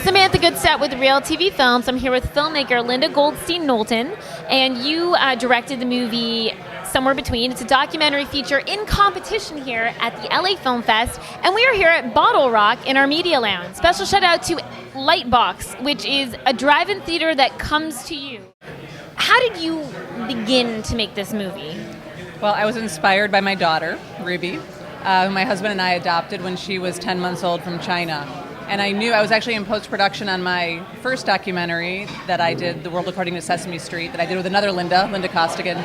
Samantha Goodset with Real TV Films. I'm here with filmmaker Linda Goldstein Knowlton, and you directed the movie Somewhere Between. It's a documentary feature in competition here at the LA Film Fest, and we are here at Bottle Rock in our media lounge. Special shout out to LiTEBOX, which is a drive-in theater that comes to you. How did you begin to make this movie? Well, I was inspired by my daughter, Ruby, who my husband and I adopted when she was 10 months old from China. And I knew I was actually in post-production on my first documentary that I did, The World According to Sesame Street, that I did with another Linda Costigan.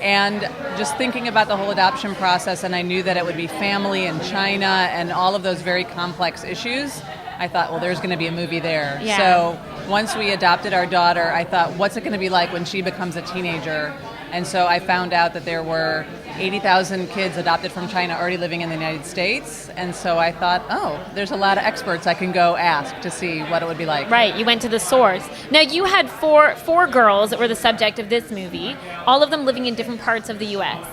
And just thinking about the whole adoption process, and I knew that it would be family and China and all of those very complex issues, I thought, well, there's going to be a movie there. Yeah. So once we adopted our daughter, I thought, what's it going to be like when she becomes a teenager? And so I found out that there were 80,000 kids adopted from China already living in the United States. And so I thought, oh, there's a lot of experts I can go ask to see what it would be like. Right, you went to the source. Now, you had four girls that were the subject of this movie, all of them living in different parts of the U.S.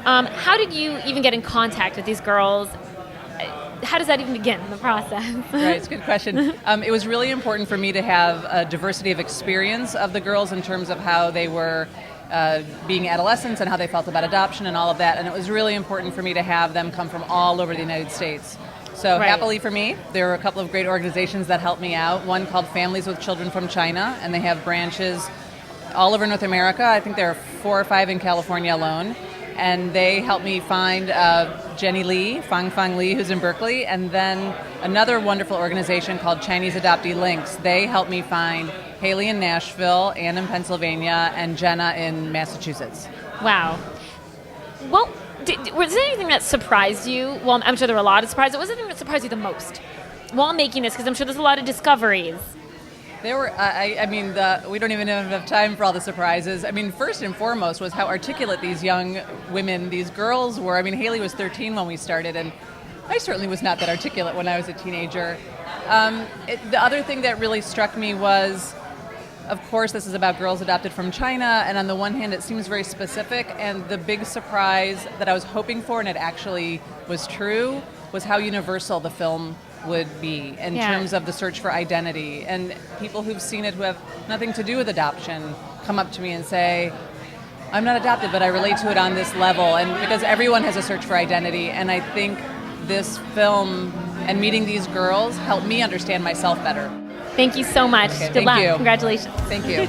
How did you even get in contact with these girls? How does that even begin, the process? Right, it's a good question. It was really important for me to have a diversity of experience of the girls in terms of how they were being adolescents and how they felt about adoption and all of that. And it was really important for me to have them come from all over the United States. So Right. Happily for me, there were a couple of great organizations that helped me out. One called Families with Children from China, and they have branches all over North America. I think there are 4 or 5 in California alone. And they helped me find Jenny Lee, Fang Lee, who's in Berkeley, and then another wonderful organization called Chinese Adoptee Links. They helped me find Haley in Nashville, Ann in Pennsylvania, and Jenna in Massachusetts. Wow. Well, was there anything that surprised you? Well, I'm sure there were a lot of surprises. What was the thing that surprised you the most while making this? Because I'm sure there's a lot of discoveries. There were, we don't even have enough time for all the surprises. I mean, first and foremost was how articulate these young women, these girls were. I mean, Haley was 13 when we started, and I certainly was not that articulate when I was a teenager. The other thing that really struck me was, of course, this is about girls adopted from China, and on the one hand, it seems very specific, and the big surprise that I was hoping for, and it actually was true, was how universal the film would be in terms of the search for identity. And people who've seen it who have nothing to do with adoption come up to me and say, I'm not adopted, but I relate to it on this level. And because everyone has a search for identity, and I think this film and meeting these girls helped me understand myself better. Thank you so much. Okay, Good luck. thank you. Congratulations. Thank you.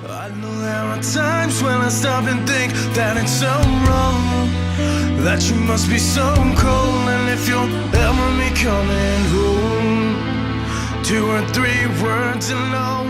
I know there are times when I stop and think that it's so wrong, that you must be so cold, and if you'll ever be coming home, 2 or 3 words and all